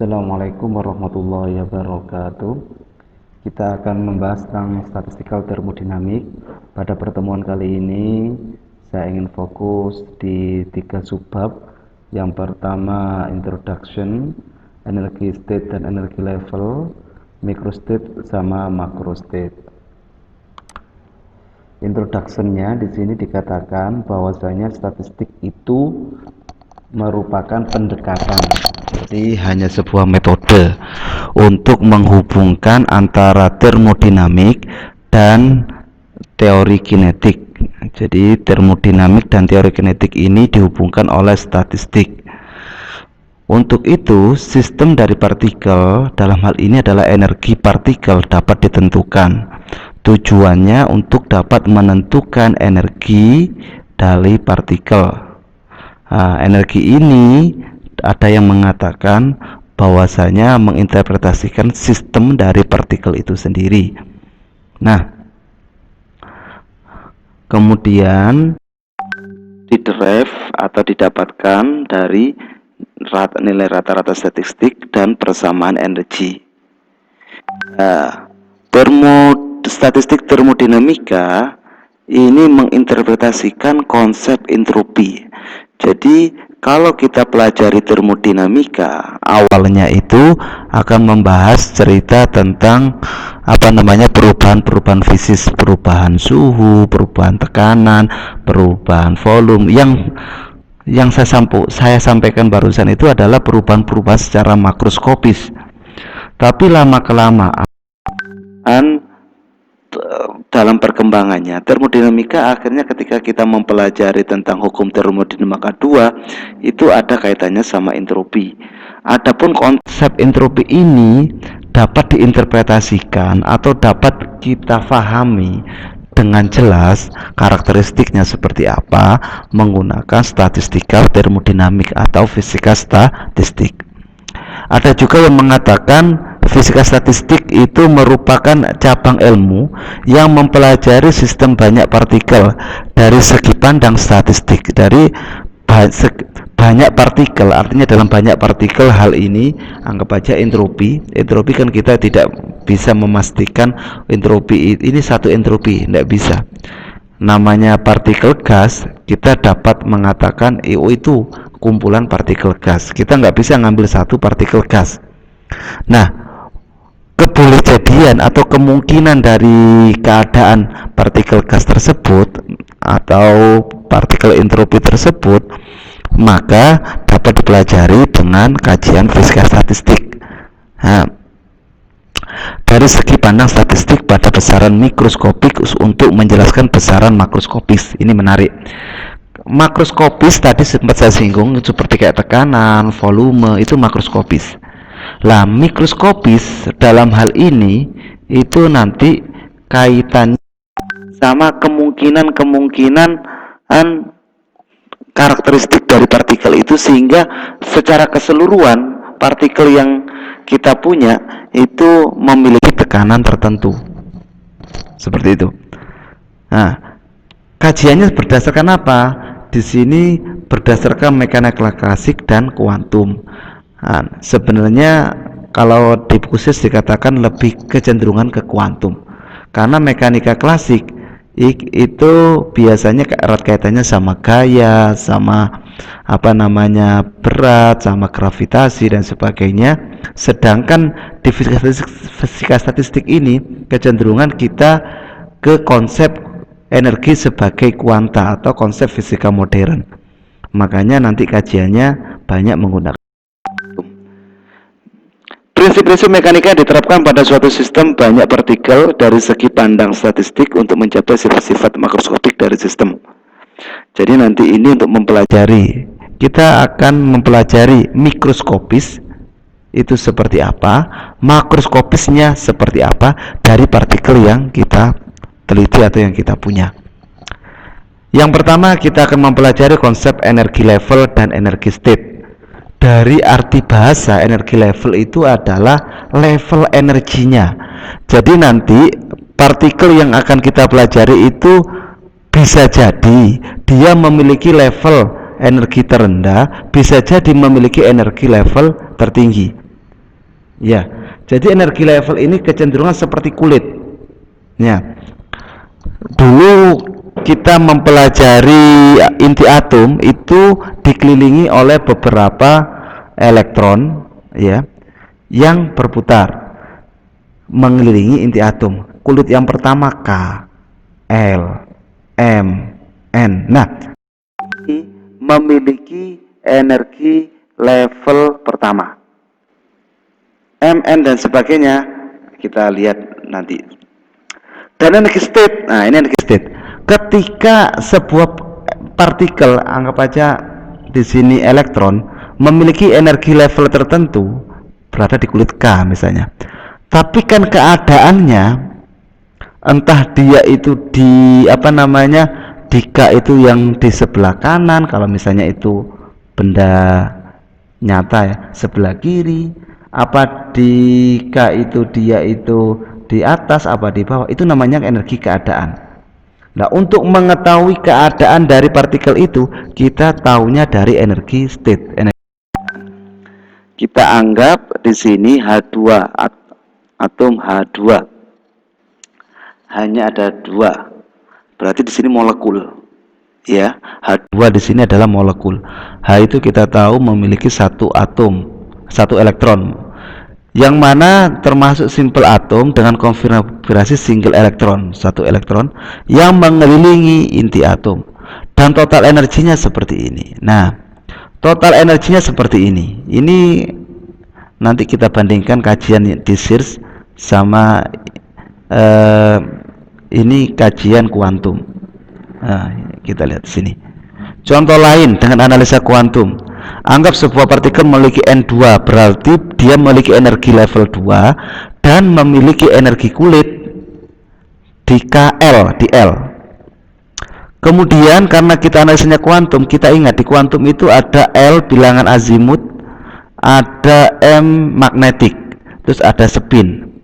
Assalamualaikum warahmatullahi wabarakatuh. Kita akan membahas tentang statistical thermodynamic. Pada pertemuan kali ini saya ingin fokus di 3 subbab. Yang pertama introduction, energy state dan energy level, microstate sama macrostate. Introductionnya di sini dikatakan bahwasanya statistik itu merupakan pendekatan, jadi hanya sebuah metode untuk menghubungkan antara termodinamik dan teori kinetik. Jadi termodinamik dan teori kinetik ini dihubungkan oleh statistik. Untuk itu, sistem dari partikel, dalam hal ini adalah energi partikel, dapat ditentukan. Tujuannya untuk dapat menentukan energi dari partikel. Energi ini ada yang mengatakan bahwasanya menginterpretasikan sistem dari partikel itu sendiri. Nah, kemudian diderive atau didapatkan dari nilai rata-rata statistik dan persamaan energi. Statistik termodinamika ini menginterpretasikan konsep entropi. Jadi kalau kita pelajari termodinamika, awalnya itu akan membahas cerita tentang perubahan-perubahan fisik, perubahan suhu, perubahan tekanan, perubahan volume. Yang saya sampaikan barusan itu adalah perubahan-perubahan secara makroskopis. Tapi lama kelamaan dalam perkembangannya termodinamika akhirnya ketika kita mempelajari tentang hukum termodinamika 2 itu ada kaitannya sama entropi. Adapun konsep entropi ini dapat diinterpretasikan atau dapat kita pahami dengan jelas karakteristiknya seperti apa menggunakan statistika termodinamik atau fisika statistik. Ada juga yang mengatakan fisika statistik itu merupakan cabang ilmu yang mempelajari sistem banyak partikel dari segi pandang statistik. Dari banyak partikel, artinya dalam banyak partikel, hal ini anggap aja entropi. Entropi kan kita tidak bisa memastikan entropi ini satu entropi, tidak bisa. Namanya partikel gas, kita dapat mengatakan itu kumpulan partikel gas. Kita nggak bisa ngambil satu partikel gas. Nah, kebolehjadian atau kemungkinan dari keadaan partikel gas tersebut atau partikel entropi tersebut maka dapat dipelajari dengan kajian fisika statistik. Nah, dari segi pandang statistik pada besaran mikroskopik untuk menjelaskan besaran makroskopis. Ini menarik. Makroskopis tadi sempat saya singgung seperti kayak tekanan, volume, itu makroskopis. Lah, mikroskopis dalam hal ini itu nanti kaitannya sama kemungkinan karakteristik dari partikel itu, sehingga secara keseluruhan partikel yang kita punya itu memiliki tekanan tertentu. Seperti itu. Nah, kajiannya berdasarkan apa? Di sini berdasarkan mekanika klasik dan kuantum. Nah, sebenarnya kalau di khusus dikatakan lebih kecenderungan ke kuantum, karena mekanika klasik itu biasanya erat kaitannya sama gaya, sama berat, sama gravitasi dan sebagainya. Sedangkan di fisika statistik ini kecenderungan kita ke konsep energi sebagai kuanta atau konsep fisika modern. Makanya nanti kajiannya banyak menggunakan prinsip-prinsip mekanika diterapkan pada suatu sistem banyak partikel dari segi pandang statistik untuk mencapai sifat-sifat makroskopik dari sistem. Jadi nanti ini untuk mempelajari, kita akan mempelajari mikroskopis itu seperti apa, makroskopisnya seperti apa dari partikel yang kita teliti atau yang kita punya. Yang pertama kita akan mempelajari konsep energi level dan energi state. Dari arti bahasa, energi level itu adalah level energinya. Jadi nanti partikel yang akan kita pelajari itu bisa jadi dia memiliki level energi terendah, bisa jadi memiliki energi level tertinggi. Ya, jadi energi level ini kecenderungan seperti kulit. Ya, dulu kita mempelajari inti atom itu dikelilingi oleh beberapa elektron, ya, yang berputar mengelilingi inti atom. Kulit yang pertama K, L, M, N. Nah, ini memiliki energi level pertama. M, N dan sebagainya kita lihat nanti. Dan energi state, nah ini energi state. Ketika sebuah partikel, anggap aja di sini elektron, memiliki energi level tertentu, berada di kulit K misalnya. Tapi kan keadaannya, entah dia itu di apa namanya, di K itu yang di sebelah kanan, kalau misalnya itu benda nyata ya, sebelah kiri, apa di K itu dia itu di atas apa di bawah, itu namanya energi keadaan. Nah, untuk mengetahui keadaan dari partikel itu, kita tahunya dari energi state. Kita anggap di sini H2, atom H2. Hanya ada 2. Berarti di sini molekul. Ya, H2 di sini adalah molekul. H itu kita tahu memiliki satu atom, satu elektron, yang mana termasuk simple atom dengan konfigurasi single elektron, satu elektron yang mengelilingi inti atom, dan total energinya seperti ini. Nah, total energinya seperti ini. Ini nanti kita bandingkan kajian di SIRS sama ini kajian kuantum. Nah, kita lihat sini. Contoh lain dengan analisa kuantum. Anggap sebuah partikel memiliki N2, berarti dia memiliki energi level 2 dan memiliki energi kulit di KL, di L. Kemudian karena kita analisanya kuantum, kita ingat di kuantum itu ada L bilangan azimut, ada M magnetik, terus ada spin.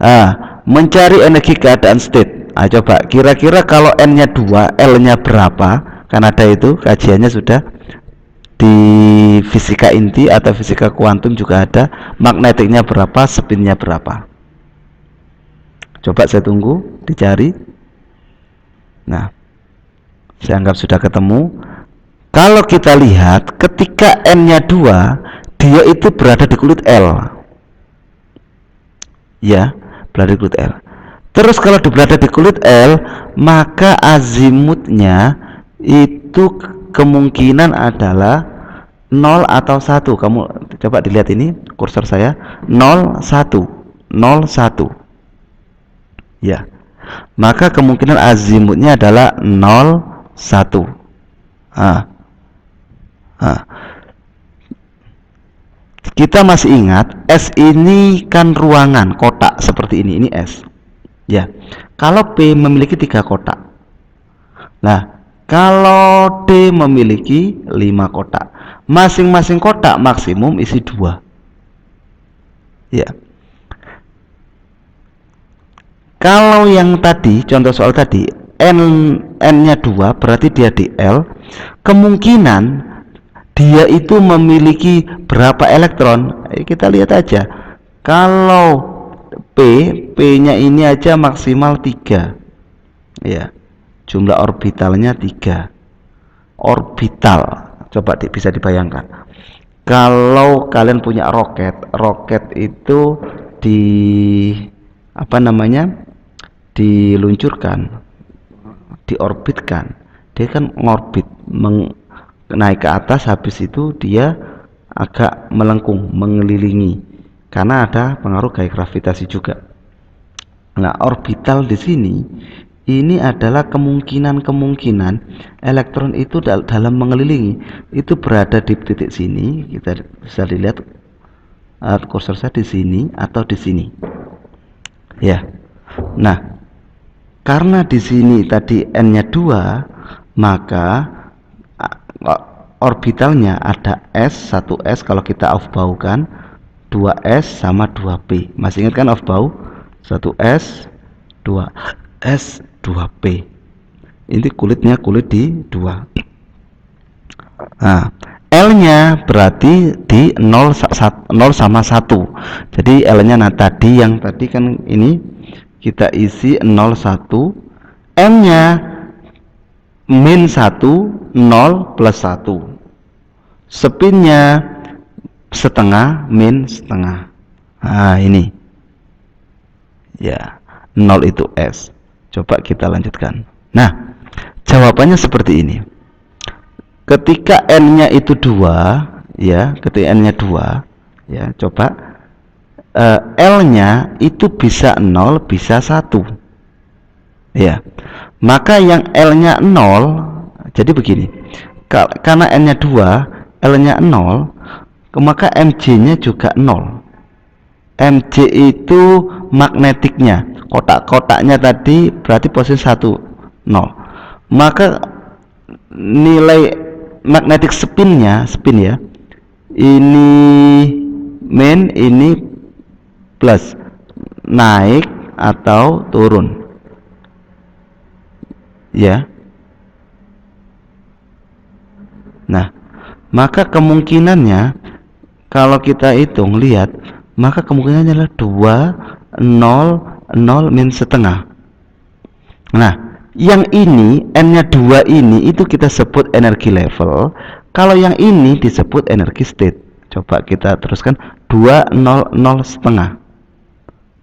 Nah, mencari energi keadaan state. Nah, coba kira-kira kalau N-nya 2, L-nya berapa? Kan ada itu kajiannya sudah di fisika inti atau fisika kuantum juga ada, magnetiknya berapa, spinnya berapa. Coba saya tunggu dicari. Nah, saya anggap sudah ketemu. Kalau kita lihat ketika N-nya 2, dia itu berada di kulit L. Ya, berada di kulit L. Terus kalau berada di kulit L, maka azimutnya itu kemungkinan adalah 0 atau 1. Kamu coba dilihat ini kursor saya, 0 1 0 1. Ya. Maka kemungkinan azimutnya adalah 0 1. Kita masih ingat S ini kan ruangan, kotak seperti ini S. Ya. Kalau P memiliki 3 kotak. Nah, kalau D memiliki 5 kotak. Masing-masing kotak maksimum isi 2. Ya. Kalau yang tadi, contoh soal tadi, N-nya 2 berarti dia di L. Kemungkinan dia itu memiliki berapa elektron? Kita lihat aja. Kalau P-nya ini aja maksimal 3. Ya. Jumlah orbitalnya 3. Orbital. Coba bisa dibayangkan. Kalau kalian punya roket itu di apa namanya? Diluncurkan, diorbitkan. Dia kan ngorbit, naik ke atas, habis itu dia agak melengkung, mengelilingi karena ada pengaruh gaya gravitasi juga. Nah, orbital di sini ini adalah kemungkinan elektron itu dalam mengelilingi itu berada di titik sini. Kita bisa dilihat kursor saya di sini atau di sini. Ya. Nah, karena di sini tadi N-nya 2, maka orbitalnya ada S, 1S kalau kita aufbaukan, 2S sama 2P. Masih ingat kan aufbau? 1S, 2S, 2P. Ini kulitnya kulit di 2. Nah, L-nya berarti di 0 sama 1. Jadi L-nya tadi yang tadi kan ini kita isi 0 1, M-nya min 1, 0 plus 1. Spinnya setengah min setengah. Nah, ini. Ya, 0 itu S. Coba kita lanjutkan. Nah, jawabannya seperti ini. Ketika N-nya itu 2, ya, ketika N-nya 2, ya, coba L-nya itu bisa 0, bisa 1. Ya. Maka yang L-nya 0, jadi begini. Karena N-nya 2, L-nya 0, maka Mj-nya juga 0. Mj itu magnetiknya, kotak-kotaknya tadi berarti posisi 1, 0. Maka nilai magnetic spinnya, spin ya, ini min, ini plus, naik atau turun, ya. Nah, maka kemungkinannya kalau kita hitung, lihat, maka kemungkinannya adalah 2, 0, 0 min setengah. Nah, yang ini N-nya 2 ini itu kita sebut energi level. Kalau yang ini disebut energi state. Coba kita teruskan, 2, 0, 0 setengah.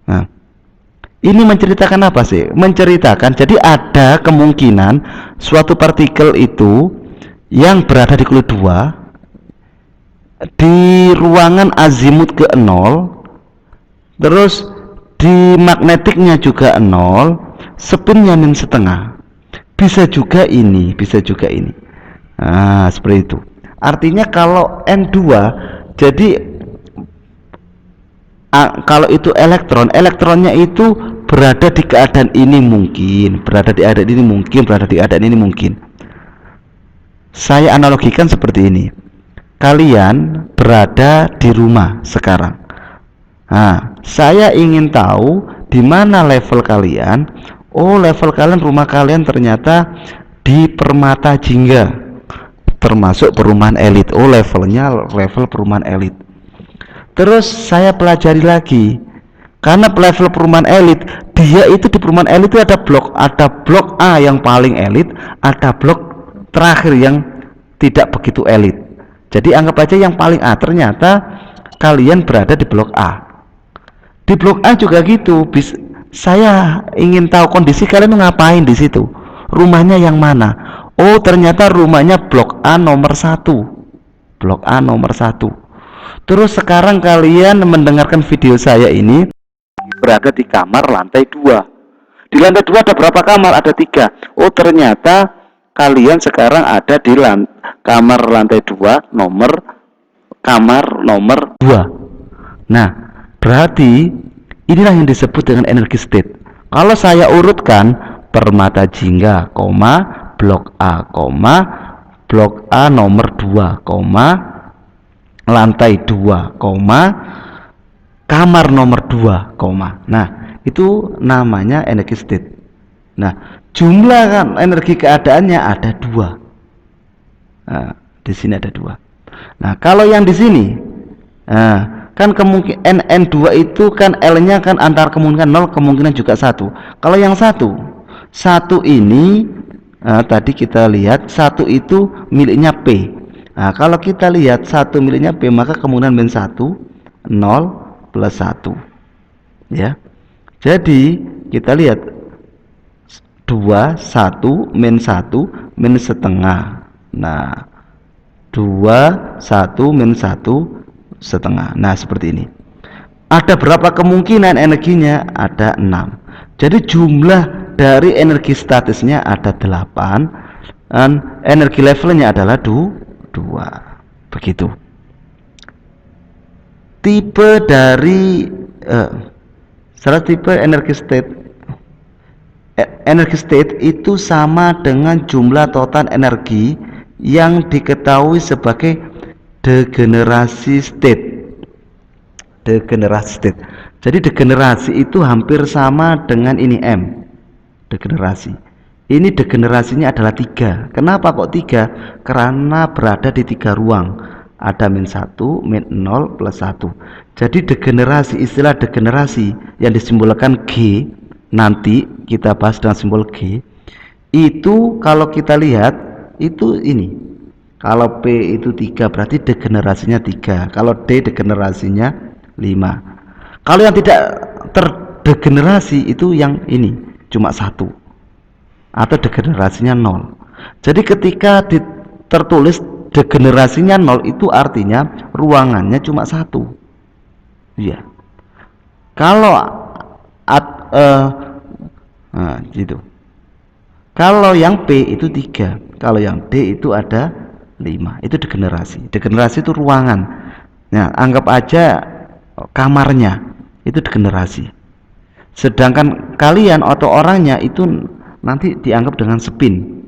Nah, ini menceritakan apa sih? Menceritakan jadi ada kemungkinan suatu partikel itu yang berada di kulit 2 di ruangan azimut ke 0, terus di magnetiknya juga 0, spinnya min setengah. Bisa juga ini, bisa juga ini. Nah, seperti itu. Artinya kalau N2, jadi kalau itu elektron, elektronnya itu berada di keadaan ini mungkin, berada di keadaan ini mungkin, berada di keadaan ini mungkin. Saya analogikan seperti ini. Kalian berada di rumah sekarang. Nah, saya ingin tahu di mana level kalian. Oh, level kalian, rumah kalian ternyata di Permata Jingga, termasuk perumahan elit. Oh, levelnya level perumahan elit. Terus saya pelajari lagi, karena level perumahan elit, dia itu di perumahan elit itu ada blok A yang paling elit, ada blok terakhir yang tidak begitu elit. Jadi anggap aja yang paling A, ternyata kalian berada di blok A. Di blok A juga gitu. Saya ingin tahu kondisi kalian ngapain di situ. Rumahnya yang mana? Oh, ternyata rumahnya blok A nomor 1. Blok A nomor 1. Terus sekarang kalian mendengarkan video saya ini berada di kamar lantai 2. Di lantai 2 ada berapa kamar? Ada 3. Oh, ternyata kalian sekarang ada di kamar lantai 2, kamar nomor 2. Nah, berarti inilah yang disebut dengan energi state. Kalau saya urutkan Permata Jingga, blok A, blok A nomor 2, lantai 2, kamar nomor 2, Nah, itu namanya energi state. Nah, jumlah kan energi keadaannya ada 2. Nah, di sini ada 2. Nah, kalau yang di sini, kan kemungkinan N2 itu kan L-nya kan antar kemungkinan 0, kemungkinan juga 1. Kalau yang satu ini, tadi kita lihat 1 itu miliknya P. Nah, kalau kita lihat 1 miliknya P, maka kemungkinan min 1, 0 plus 1. Ya. Jadi, kita lihat 2, 1, min 1, min setengah. Nah, 2, 1, min 1, setengah. Nah, seperti ini. Ada berapa kemungkinan energinya? Ada 6. Jadi jumlah dari energi statisnya ada 8, dan energi levelnya adalah 2. Begitu. Tipe dari salah tipe energi state. Energi state itu sama dengan jumlah total energi yang diketahui sebagai degenerasi state. Degenerasi state. Jadi degenerasi itu hampir sama dengan ini M. Degenerasi. Ini degenerasinya adalah 3. Kenapa kok 3? Karena berada di 3 ruang. Ada -1, -0, +1. Jadi degenerasi, istilah degenerasi yang disimbolkan G, nanti kita bahas dengan simbol G, itu kalau kita lihat itu ini. Kalau P itu 3 berarti degenerasinya 3. Kalau D degenerasinya 5. Kalau yang tidak terdegenerasi itu yang ini, cuma 1. Atau degenerasinya 0. Jadi ketika tertulis degenerasinya 0 itu artinya ruangannya cuma 1. Iya. Kalau nah, gitu. Kalau yang P itu 3, kalau yang D itu ada 5. Itu degenerasi. Degenerasi itu ruangan. Nah, anggap aja kamarnya itu degenerasi. Sedangkan kalian atau orangnya itu nanti dianggap dengan spin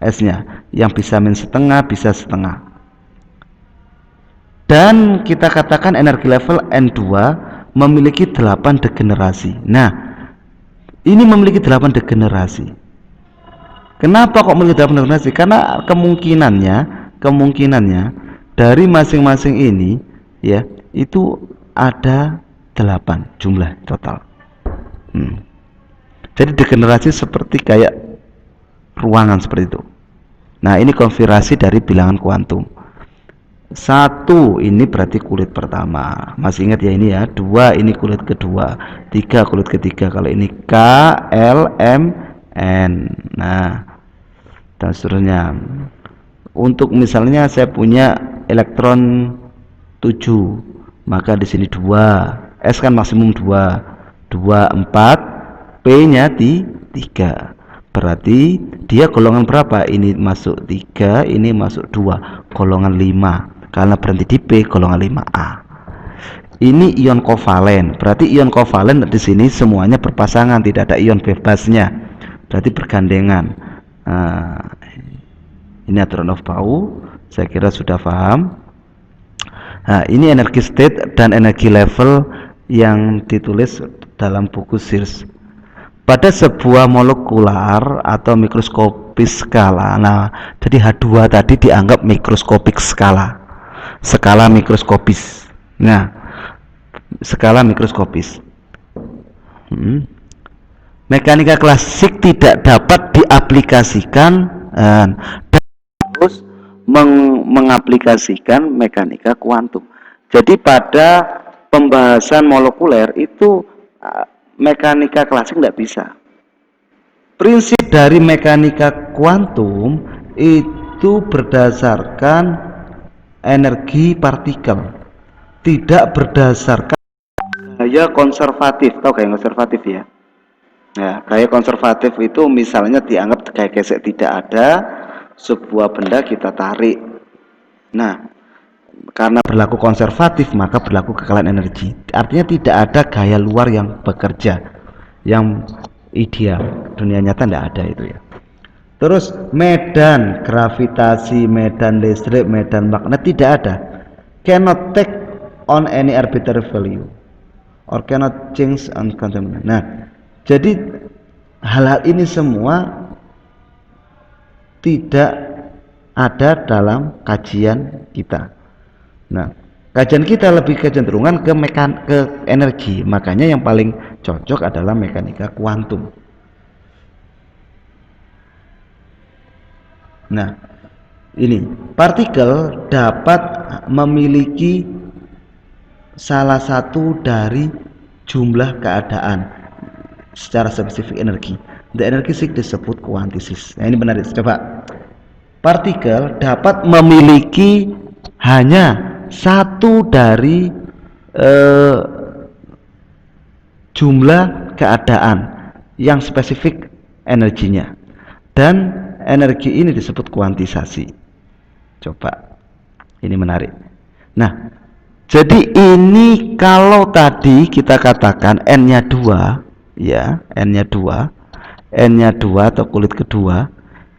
S-nya yang bisa -setengah, bisa setengah. Dan kita katakan energi level N2 memiliki 8 degenerasi. Nah, ini memiliki 8 degenerasi. Kenapa kok memiliki 8 degenerasi? Karena kemungkinannya dari masing-masing ini ya, itu ada 8 jumlah total. Jadi degenerasi seperti kayak ruangan seperti itu. Nah, ini konfigurasi dari bilangan kuantum. 1 ini berarti kulit pertama. Masih ingat ya ini ya. 2 ini kulit kedua. 3 kulit ketiga. Kalau ini K, L, M, N. Nah, dan seterusnya. Untuk misalnya saya punya elektron 7, maka di sini 2. S kan maksimum 2. 2, 4. P-nya di 3. Berarti dia golongan berapa? Ini masuk 3, ini masuk 2, golongan 5. Karena berhenti di P, golongan 5A. Ini ion kovalen. Berarti ion kovalen di sini semuanya berpasangan, tidak ada ion bebasnya. Berarti bergandengan. Nah, ini aturan of Paul. Saya kira sudah paham. Nah, ini energi state dan energi level yang ditulis dalam buku Sears. Pada sebuah molekular atau mikroskopis skala. Nah, jadi H2 tadi dianggap mikroskopik skala mikroskopis. Nah, skala mikroskopis. Mekanika klasik tidak dapat diaplikasikan dan harus mengaplikasikan mekanika kuantum. Jadi pada pembahasan molekuler itu mekanika klasik tidak bisa. Prinsip dari mekanika kuantum itu berdasarkan energi partikel, tidak berdasarkan gaya konservatif. Tahu gaya konservatif ya? Nah, gaya konservatif itu misalnya dianggap gaya gesek tidak ada, sebuah benda kita tarik. Nah, karena berlaku konservatif maka berlaku kekalahan energi. Artinya tidak ada gaya luar yang bekerja, yang ideal. Dunia nyata tidak ada itu ya. Terus medan gravitasi, medan listrik, medan magnet tidak ada. Cannot take on any arbitrary value or cannot change on quantum. Nah, jadi hal-hal ini semua tidak ada dalam kajian kita. Nah, kajian kita lebih kecenderungan ke energi. Makanya yang paling cocok adalah mekanika kuantum. Nah, ini partikel dapat memiliki salah satu dari jumlah keadaan secara spesifik energi. The energy disebut kuantisis. Nah, ini benar. Coba. Partikel dapat memiliki hanya satu dari jumlah keadaan yang spesifik energinya, dan energi ini disebut kuantisasi. Coba, ini menarik. Nah, jadi ini kalau tadi kita katakan N-nya 2 ya, N-nya 2 atau kulit kedua,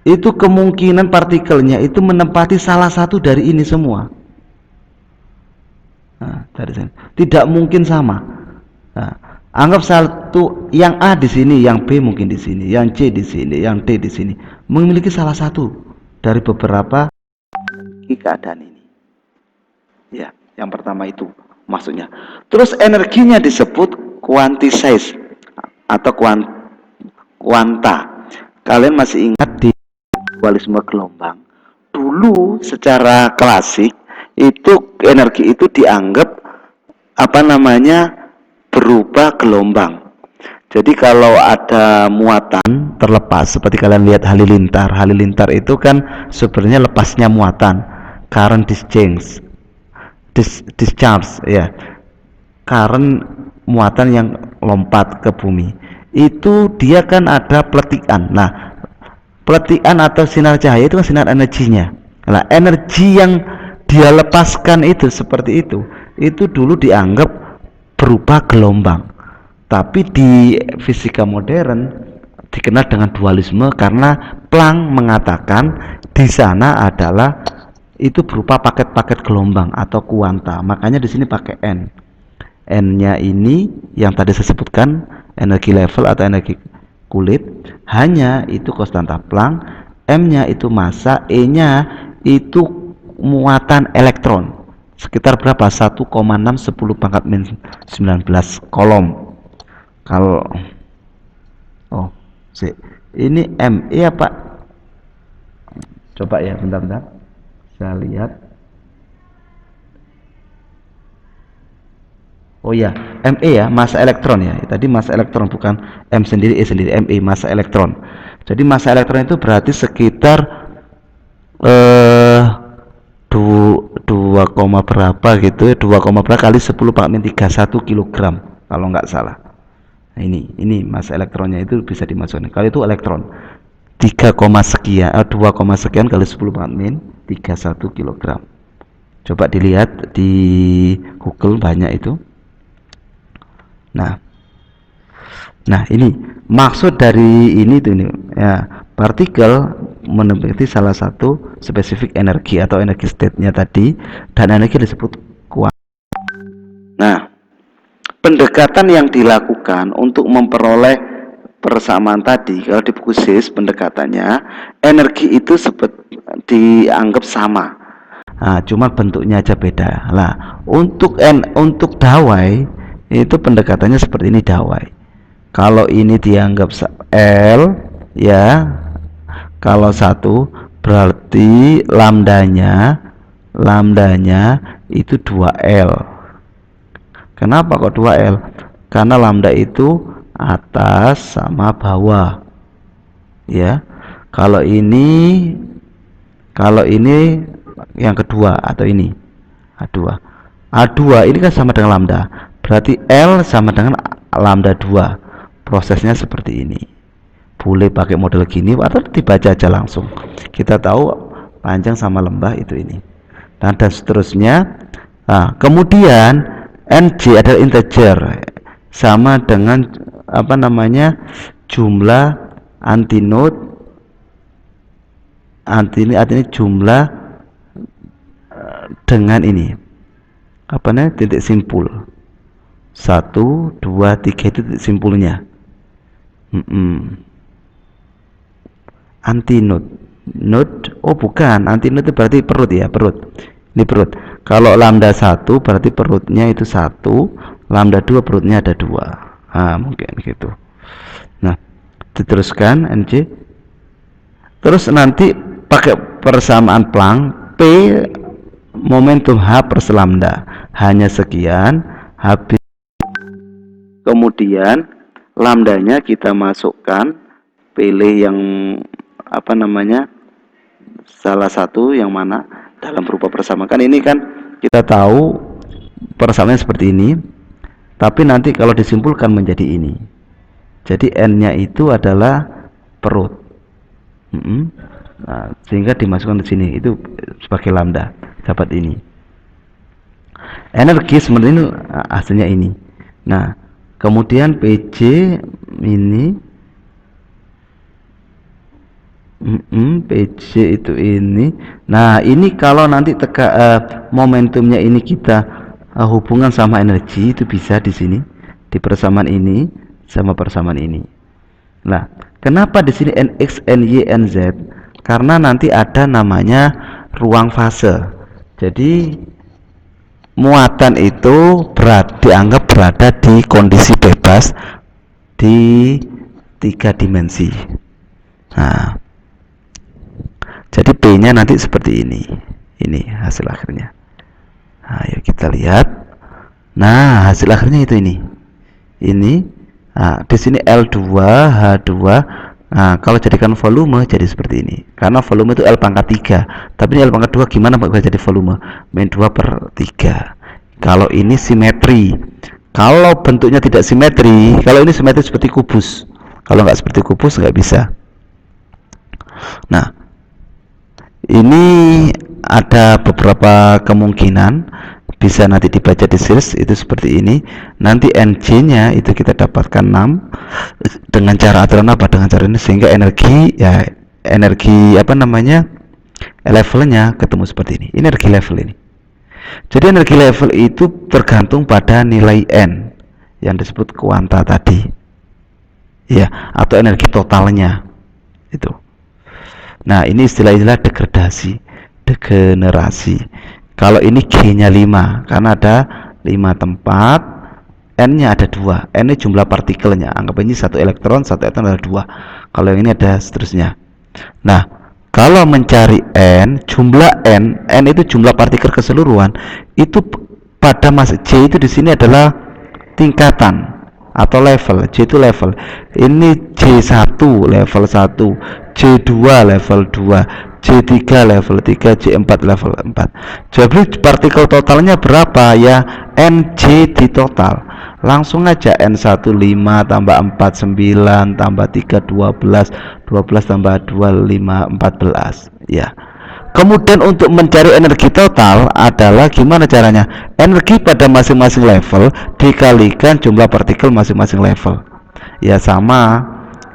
itu kemungkinan partikelnya itu menempati salah satu dari ini semua. Nah, dari sini tidak mungkin sama. Nah, Anggap satu, yang A di sini, yang B mungkin di sini, yang C di sini, yang D di sini, memiliki salah satu dari beberapa keadaan ini. Ya, yang pertama itu maksudnya. Terus energinya disebut quantized atau kuanta. Kalian masih ingat di dualisme gelombang? Dulu secara klasik itu energi itu dianggap berubah gelombang. Jadi kalau ada muatan terlepas, seperti kalian lihat halilintar itu kan sebenarnya lepasnya muatan, current discharge ya, current muatan yang lompat ke bumi. Itu dia kan ada peletikan. Nah, peletikan atau sinar cahaya itu kan sinar energinya. Nah, energi yang dia lepaskan itu seperti itu dulu dianggap berubah gelombang. Tapi di fisika modern dikenal dengan dualisme karena Planck mengatakan di sana adalah itu berupa paket-paket gelombang atau kuanta. Makanya di sini pakai N. N-nya ini yang tadi saya sebutkan, energi level atau energi kulit, hanya itu konstanta Planck, M-nya itu massa, E-nya itu muatan elektron. Sekitar berapa? 1,6 10 pangkat min 19 kolom. Kalau ini ME apa? Coba ya, bentar. Saya lihat. Oh ya, ME ya, massa elektron ya. Tadi massa elektron, bukan M sendiri, E sendiri, ME massa elektron. Jadi massa elektron itu berarti sekitar 2, berapa gitu ya, 2, berapa kali 10 pangkat min 31 kilogram kalau nggak salah. Nah, ini massa elektronnya itu bisa dimasukkan. Kalau itu elektron 3, sekian 2, sekian kali 10 pangkat min 31 kilogram. Coba dilihat di Google, banyak itu. Nah ini maksud dari ini tuh nih ya, partikel menempati salah satu spesifik energi atau energi state-nya tadi, dan energi disebut kuanta. Nah, pendekatan yang dilakukan untuk memperoleh persamaan tadi, kalau di buku SIS pendekatannya, energi itu dianggap sama. Nah, cuma bentuknya aja beda. Lah, untuk dawai itu pendekatannya seperti ini dawai. Kalau ini dianggap L ya, kalau 1 berarti lambdanya itu 2L. Kenapa kok 2L? Karena lambda itu atas sama bawah ya. Kalau ini yang kedua atau ini A2 ini kan sama dengan lambda, berarti L sama dengan lambda 2. Prosesnya seperti ini. Boleh pakai model gini atau dibaca aja langsung. Kita tahu panjang sama lembah itu ini. Dan seterusnya. Nah, kemudian NJ adalah integer, sama dengan jumlah antinode. Artinya jumlah dengan ini titik simpul 1, 2, 3 itu titik simpulnya. Antinode bukan, antinode itu berarti perut ya, ini perut. Kalau lambda 1 berarti perutnya itu 1, lambda 2 perutnya ada 2. Mungkin gitu. Nah, diteruskan NJ. Terus nanti pakai persamaan Planck, P momentum H per lambda hanya sekian, habis. Kemudian lambdanya kita masukkan, pilih yang salah satu yang mana dalam berupa persamaan. Kan ini kan kita tahu persamaan seperti ini, tapi nanti kalau disimpulkan menjadi ini. Jadi N-nya itu adalah perut. Nah, sehingga dimasukkan di sini itu sebagai lambda, dapat ini. Energi sebenarnya ini hasilnya ini. Nah, kemudian PJ ini PJ itu ini. Nah, ini kalau nanti momentumnya ini kita hubungan sama energi itu bisa di sini di persamaan ini sama persamaan ini. Nah, kenapa di sini NX, NY, NZ? Karena nanti ada namanya ruang fase. Jadi muatan itu dianggap berada di kondisi bebas di 3 dimensi. Nah, jadi P-nya nanti seperti ini. Ini hasil akhirnya. Nah, yuk kita lihat. Nah, hasil akhirnya itu ini. Ini. Nah, di sini L2, H2. Nah, kalau jadikan volume jadi seperti ini. Karena volume itu L pangkat 3. Tapi ini L pangkat 2 gimana Pak bisa jadi volume? Min 2/3. Kalau ini simetri. Kalau bentuknya tidak simetri, kalau ini simetri seperti kubus. Kalau nggak seperti kubus nggak bisa. Nah, ini ada beberapa kemungkinan bisa nanti dibaca di series itu seperti ini. Nanti NJ-nya itu kita dapatkan 6 dengan cara aturan apa? Dengan cara ini, sehingga energi apa namanya, levelnya ketemu seperti ini. Energi level ini. Jadi energi level itu tergantung pada nilai N yang disebut kuanta tadi, ya, atau energi totalnya itu. Nah, ini istilah-istilah degenerasi. Kalau ini G-nya 5 karena ada 5 tempat, N-nya ada 2. N ini jumlah partikelnya. Anggap ini 1 elektron, 1 atom ada 2. Kalau yang ini ada seterusnya. Nah, kalau mencari N, jumlah N itu jumlah partikel keseluruhan. Itu pada masa J itu di sini adalah tingkatan atau level. J itu level. Ini J1 level 1, J2 level 2, J3 level 3, J4 level 4. Jadi partikel totalnya berapa ya? NJ di total. Langsung aja N1 5 tambah 4 9 tambah 3 12, 12 tambah 2 5 14, ya. Kemudian untuk mencari energi total adalah gimana caranya? Energi pada masing-masing level dikalikan jumlah partikel masing-masing level. Ya sama.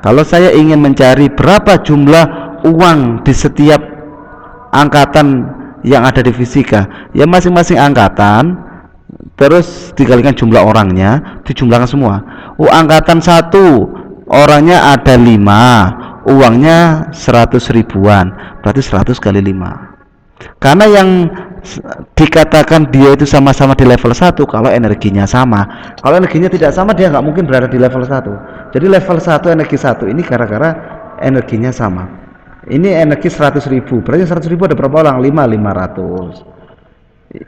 Kalau saya ingin mencari berapa jumlah uang di setiap angkatan yang ada di fisika, ya masing-masing angkatan terus dikalikan jumlah orangnya, dijumlahkan semua. Angkatan 1 orangnya ada 5, uangnya 100 ribuan, berarti 100 kali 5. Karena yang dikatakan dia itu sama-sama di level 1 kalau energinya sama. Kalau energinya tidak sama, dia nggak mungkin berada di level 1. Jadi level 1 energi 1 ini gara-gara energinya sama. Ini energi 100 ribu, berarti 100 ribu ada berapa orang? 500.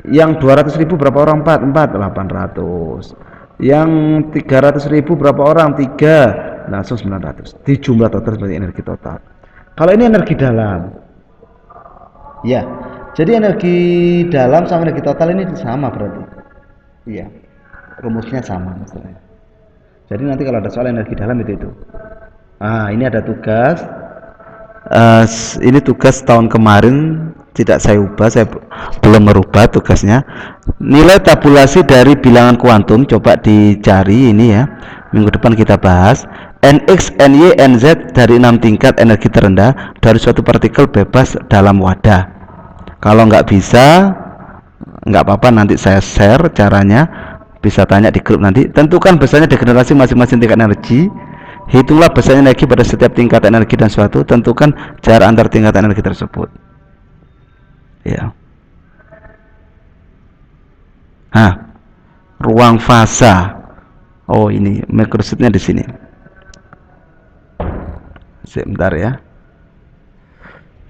Yang 200 ribu berapa orang? 4 800. Yang 300 ribu berapa orang? 3, langsung 900. Di jumlah total seperti energi total. Kalau ini energi dalam, ya, jadi energi dalam sama energi total ini sama berarti, iya, rumusnya sama maksudnya. Jadi nanti kalau ada soal energi dalam itu. Ini ada tugas. Ini tugas tahun kemarin tidak saya ubah, saya belum merubah tugasnya. Nilai tabulasi dari bilangan kuantum coba dicari ini ya. Minggu depan kita bahas. NX, NY, NZ dari 6 tingkat energi terendah dari suatu partikel bebas dalam wadah. Kalau nggak bisa, nggak apa-apa, nanti saya share caranya. Bisa tanya di grup nanti. Tentukan besarnya degenerasi masing-masing tingkat energi. Hitunglah besarnya energi pada setiap tingkat energi dan suatu. Tentukan jarak antar tingkat energi tersebut. Ya. Ruang fasa. Oh, ini maksudnya di sini. Sebentar ya.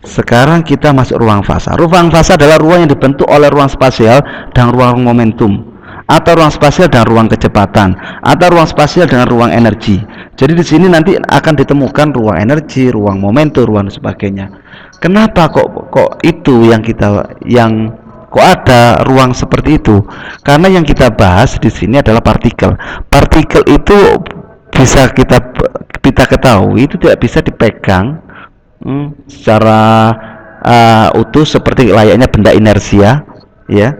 Sekarang kita masuk ruang fasa. Ruang fasa adalah ruang yang dibentuk oleh ruang spasial dan ruang momentum, atau ruang spasial dan ruang kecepatan, atau ruang spasial dengan ruang energi. Jadi di sini nanti akan ditemukan ruang energi, ruang momentum, ruang sebagainya. Kenapa kok itu kok ada ruang seperti itu? Karena yang kita bahas di sini adalah partikel. Partikel itu bisa kita ketahui itu tidak bisa dipegang secara utuh seperti layaknya benda inersia, ya,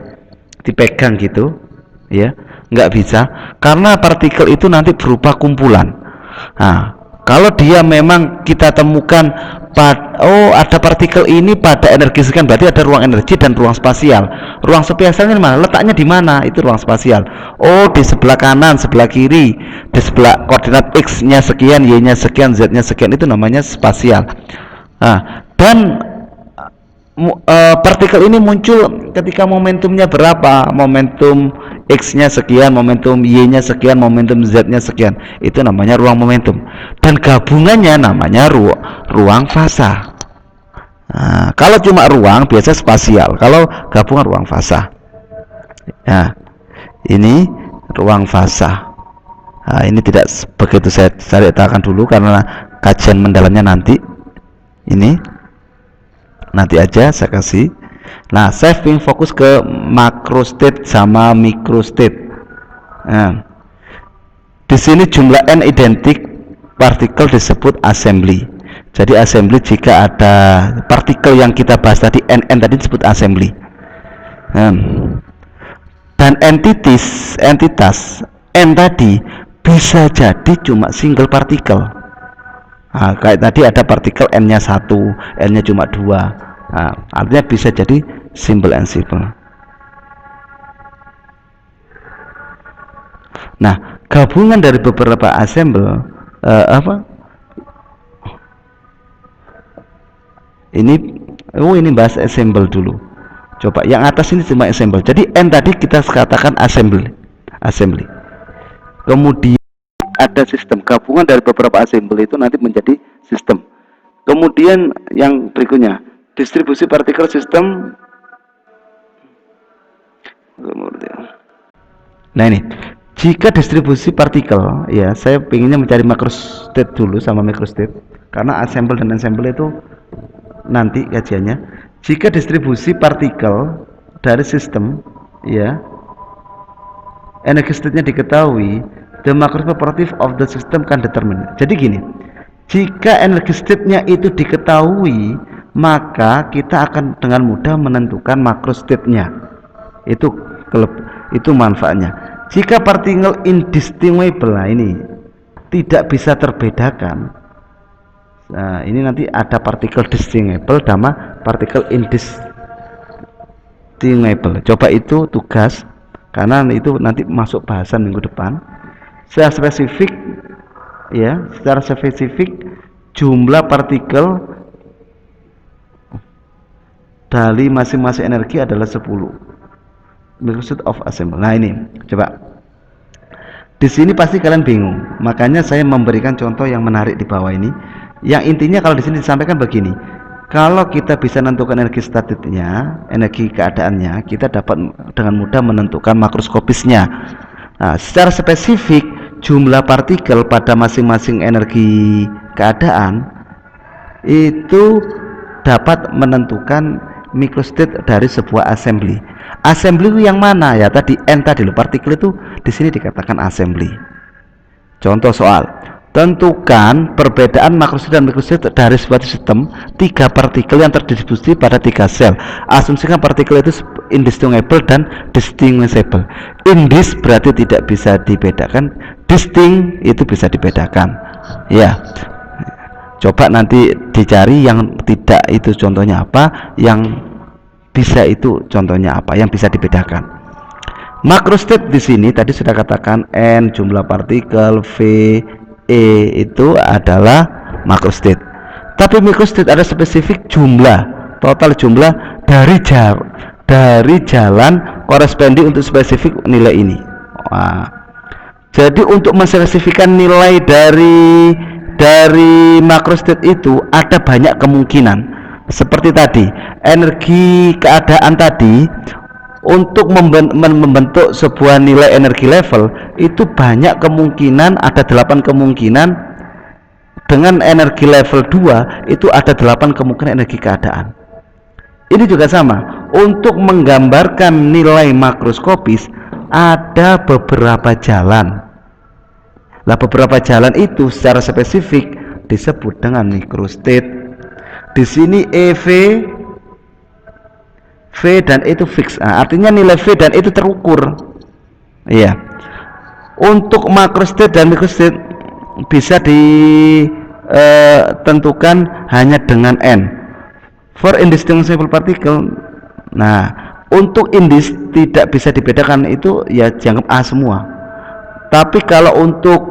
dipegang gitu, ya, nggak bisa, karena partikel itu nanti berupa kumpulan. Kalau dia memang kita temukan ada partikel ini pada energi sekian, berarti ada ruang energi dan ruang spasial. Ruang spasialnya mana? Letaknya di mana? Itu ruang spasial. Oh, di sebelah kanan, sebelah kiri, di sebelah koordinat x-nya sekian, y-nya sekian, z-nya sekian, itu namanya spasial. Nah, dan partikel ini muncul ketika momentumnya berapa? Momentum x-nya sekian, momentum y-nya sekian, momentum z-nya sekian. Itu namanya ruang momentum. Dan gabungannya namanya ruang fasa. Nah, kalau cuma ruang biasa spasial, kalau gabungan ruang fasa. Nah, ini ruang fasa. Nah, ini tidak begitu saya ceritakan dulu karena kajian mendalamnya nanti. Ini nanti aja saya kasih. Nah, saya ingin fokus ke macro state sama micro state. Nah, di sini jumlah n identik partikel disebut assembly. Jadi assembly jika ada partikel yang kita bahas tadi n tadi disebut assembly. Dan entitas n tadi bisa jadi cuma single partikel. Nah, kayak tadi ada partikel n-nya 1, n-nya cuma 2. Nah, artinya bisa jadi simple and simple. Nah, gabungan dari beberapa assemble ini bahas assemble dulu. Coba yang atas ini cuma assemble. Jadi n tadi kita katakan assembly. Kemudian ada sistem gabungan dari beberapa assembly itu nanti menjadi sistem. Kemudian yang berikutnya distribusi partikel sistem. Nah, ini jika distribusi partikel, ya saya pinginnya mencari macro state dulu sama micro state karena assemble dan ensemble itu nanti kajiannya. Jika distribusi partikel dari sistem, ya energi state-nya diketahui, the macro property of the system can determine. Jadi gini, jika energi state-nya itu diketahui, maka kita akan dengan mudah menentukan macro state-nya. Itu manfaatnya. Jika partikel indistinguishable, nah ini tidak bisa terbedakan. Nah, ini nanti ada partikel distinguishable sama partikel indistinguishable. Coba itu tugas, karena itu nanti masuk bahasan minggu depan. Secara spesifik jumlah partikel dari masing-masing energi adalah 10 microstate of assembly. Nah, ini coba di sini pasti kalian bingung, makanya saya memberikan contoh yang menarik di bawah ini. Yang intinya kalau di sini disampaikan begini, kalau kita bisa menentukan energi statiknya, energi keadaannya, kita dapat dengan mudah menentukan makroskopisnya. Nah, secara spesifik jumlah partikel pada masing-masing energi keadaan itu dapat menentukan microstate dari sebuah assembly. Assembly yang mana? Ya tadi n tadi loh, partikel itu di sini dikatakan assembly. Contoh soal, tentukan perbedaan makrostate dan mikrostate dari sebuah sistem 3 partikel yang terdistribusi pada 3 sel. Asumsikan partikel itu indistinguishable dan distinguishable. Indis berarti tidak bisa dibedakan, distinct itu bisa dibedakan. Ya, coba nanti dicari yang tidak itu contohnya apa, yang bisa itu contohnya apa, yang bisa dibedakan. Makrostate di sini tadi sudah katakan n jumlah partikel, v, e itu adalah makrostate. Tapi mikrostate ada spesifik jumlah, total jumlah dari jalan corresponding untuk spesifik nilai ini. Wah. Jadi untuk menspesifikkan nilai dari makrostate itu ada banyak kemungkinan. Seperti tadi, energi keadaan tadi untuk membentuk sebuah nilai energi level itu banyak kemungkinan, ada 8 kemungkinan. Dengan energi level 2 itu ada 8 kemungkinan energi keadaan. Ini juga sama, untuk menggambarkan nilai makroskopis ada beberapa jalan. Nah, beberapa jalan itu secara spesifik disebut dengan microstate. Di sini EV, V dan E itu fix. Nah, artinya nilai V dan E itu terukur. Iya. Untuk makrostate dan mikrostate bisa tentukan hanya dengan N for indistinguishable particle. Nah, untuk indis tidak bisa dibedakan itu ya dianggap A semua. Tapi kalau untuk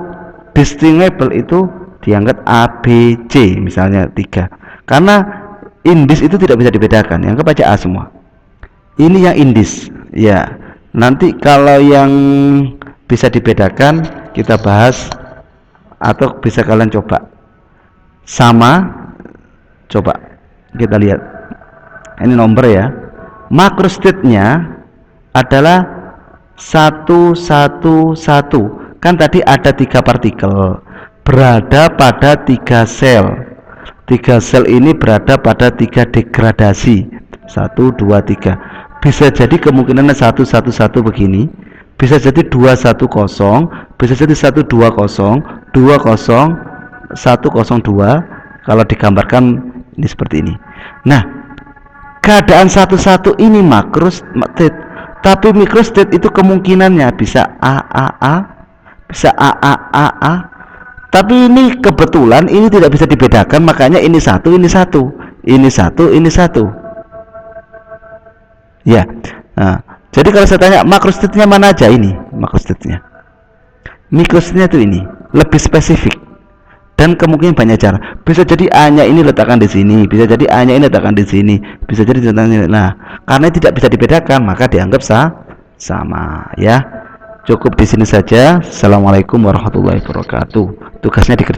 distinguishable itu dianggap A, B, C misalnya 3. Karena indis itu tidak bisa dibedakan, dianggap aja A semua. Ini yang indis. Ya, nanti kalau yang bisa dibedakan kita bahas, atau bisa kalian coba sama, coba kita lihat ini nomor ya. Makrostate-nya adalah 111. Kan tadi ada 3 partikel berada pada 3 sel. 3 sel ini berada pada 3 degradasi. 1, 2, 3. Bisa jadi kemungkinannya 111 begini, bisa jadi 210, bisa jadi 120, 20, 102 kalau digambarkan ini seperti ini. Nah, keadaan 11 ini makrostate, tapi mikrostate itu kemungkinannya bisa AAA, bisa AAAA. Tapi ini kebetulan ini tidak bisa dibedakan, makanya ini satu, ini satu, ini satu, ini satu. Ya. Nah, jadi kalau saya tanya makrostate-nya mana aja, ini makrostate-nya. Mikrostate-nya itu ini, lebih spesifik. Dan kemungkinan banyak cara. Bisa jadi A-nya ini letakkan di sini, bisa jadi A-nya ini letakkan di sini, bisa jadi nah, karena tidak bisa dibedakan maka dianggap sama ya. Cukup di sini saja. Assalamualaikum warahmatullahi wabarakatuh. Tugasnya dikerjakan.